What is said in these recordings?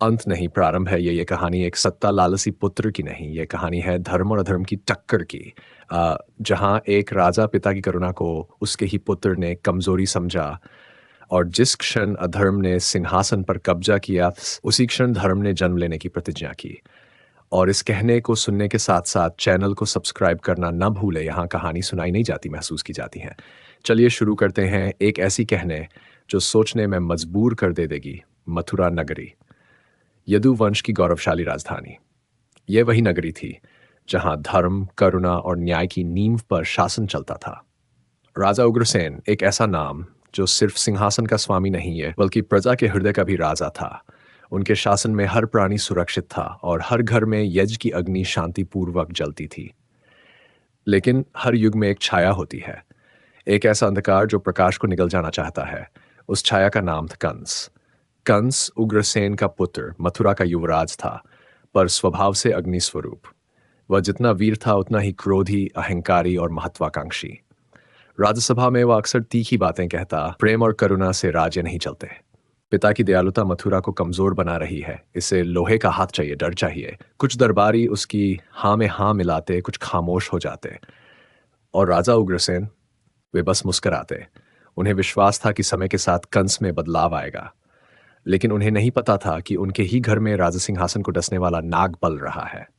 अंत नहीं, प्रारंभ है ये कहानी एक सत्ता लालसी पुत्र की नहीं, ये कहानी है धर्म और अधर्म की टक्कर की। जहाँ एक राजा पिता की करुणा को उसके ही पुत्र ने कमज़ोरी समझा और जिस क्षण अधर्म ने सिंहासन पर कब्ज़ा किया, उसी क्षण धर्म ने जन्म लेने की प्रतिज्ञा की। और इस कहने को सुनने के साथ-साथ चैनल को सब्सक्राइब करना ना भूलें, यहाँ कहानी सुनाई नहीं जाती, महसूस की जाती है। चलिए शुरू करते हैं एक ऐसी कहने जो सोचने में मजबूर कर दे देगी, मथुरा नगरी। यदु वंश की गौरवशाली राजधानी। यह वही नगरी थी जहां धर्म, करुणा और न्याय की नींव पर शासन चलता था। राजा उग्रसेन एक ऐसा नाम जो सिर्फ सिंहासन का स्वामी नहीं है, बल्कि प्रजा के हृदय का भी राजा था। उनके शासन में हर प्राणी सुरक्षित था और हर घर में यज्ञ की अग्नि शांतिपूर्वक जलती थी। लेकिन हर युग में एक छाया होती है, एक ऐसा अंधकार जो प्रकाश को निगल जाना चाहता है। उस छाया का नाम था कंस। कंस उग्रसेन का पुत्र, मथुरा का युवराज था, पर स्वभाव से अग्निस्वरूप। वह जितना वीर था उतना ही क्रोधी, अहंकारी और महत्वाकांक्षी। राज्यसभा में वह अक्सर तीखी बातें कहता, प्रेम और करुणा से राज्य नहीं चलते। पिता की दयालुता मथुरा को कमजोर बना रही है, इसे लोहे का हाथ चाहिए, डर चाहिए। कुछ दरबारी उसकी हाँ में हाँ मिलाते, कुछ खामोश हो जाते। और राजा उग्रसेन, वे बस मुस्कुराते। उन्हें विश्वास था कि समय के साथ कंस में बदलाव आएगा, लेकिन उन्हें नहीं पता था कि उनके ही घर में राजसिंहासन को डसने वाला नाग पल रहा है।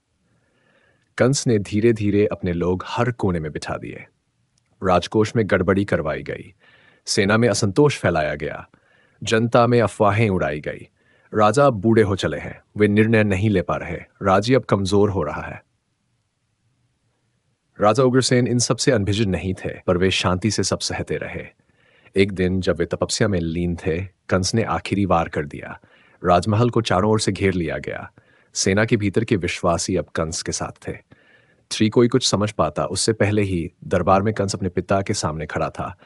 कंस ने धीरे धीरे अपने लोग हर कोने में बिठा दिए। राजकोष में गड़बड़ी करवाई गई, सेना में असंतोष फैलाया गया, जनता में अफवाहें उड़ाई गई। राजा अब बूढ़े हो चले हैं, वे निर्णय नहीं ले पा रहे, राज्य अब कमजोर हो रहा है। राजा उग्रसेन इन सब से अनभिज्ञ नहीं थे, पर वे शांति से सब सहते रहे। एक दिन जब वे तपस्या में लीन थे, कंस ने आखिरी वार कर दिया। राजमहल को चारों ओर से घेर लिया गया। सेना के भीतर के विश्वासी अब कंस के साथ थे। कोई कुछ समझ पाता उससे पहले ही दरबार में कंस अपने पिता के सामने खड़ा था।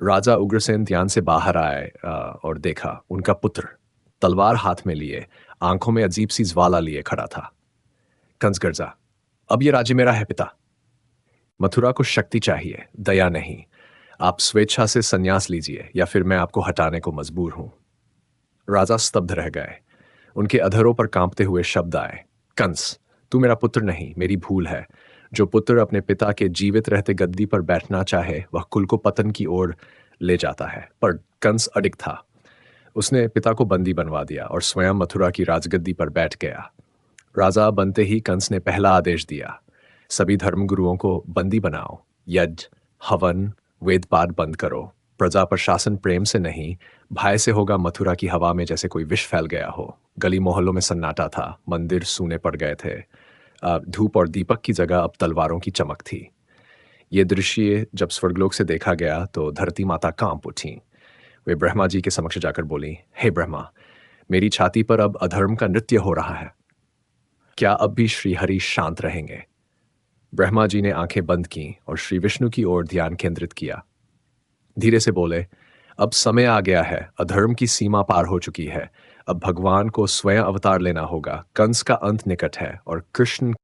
राजा उग्रसेन ध्यान से बाहर आए और देखा, उनका पुत्र तलवार हाथ में लिए, आंखों में अजीब सी ज्वाला लिए खड़ा था। कंस गर्जा, अब ये राज्य मेरा है पिता। मथुरा को शक्ति चाहिए, दया नहीं। आप स्वेच्छा से संन्यास लीजिए या फिर मैं आपको हटाने को मजबूर हूं। राजा स्तब्ध रह गए। उनके अधरों पर कांपते हुए शब्द आए, कंस, तू मेरा पुत्र नहीं, मेरी भूल है। जो पुत्र अपने पिता के जीवित रहते गद्दी पर बैठना चाहे, वह कुल को पतन की ओर ले जाता है। पर कंस अडिग था। उसने पिता को बंदी बनवा दिया और स्वयं मथुरा की राजगद्दी पर बैठ गया। राजा बनते ही कंस ने पहला आदेश दिया, सभी धर्मगुरुओं को बंदी बनाओ, यज्ञ, हवन, वेद पाठ बंद करो। प्रजा पर शासन प्रेम से नहीं, भय से होगा। मथुरा की हवा में जैसे कोई विष फैल गया हो। गली मोहल्लों में सन्नाटा था, मंदिर सूने पड़ गए थे। धूप और दीपक की जगह अब तलवारों की चमक थी। ये दृश्य जब स्वर्गलोक से देखा गया तो धरती माता कांप उठी। वे ब्रह्मा जी के समक्ष जाकर बोली, हे ब्रह्मा, मेरी छाती पर अब अधर्म का नृत्य हो रहा है। क्या अब भी श्रीहरि शांत रहेंगे? ब्रह्मा जी ने आंखें बंद की और श्री विष्णु की ओर ध्यान केंद्रित किया। धीरे से बोले, अब समय आ गया है, अधर्म की सीमा पार हो चुकी है। अब भगवान को स्वयं अवतार लेना होगा। कंस का अंत निकट है और कृष्ण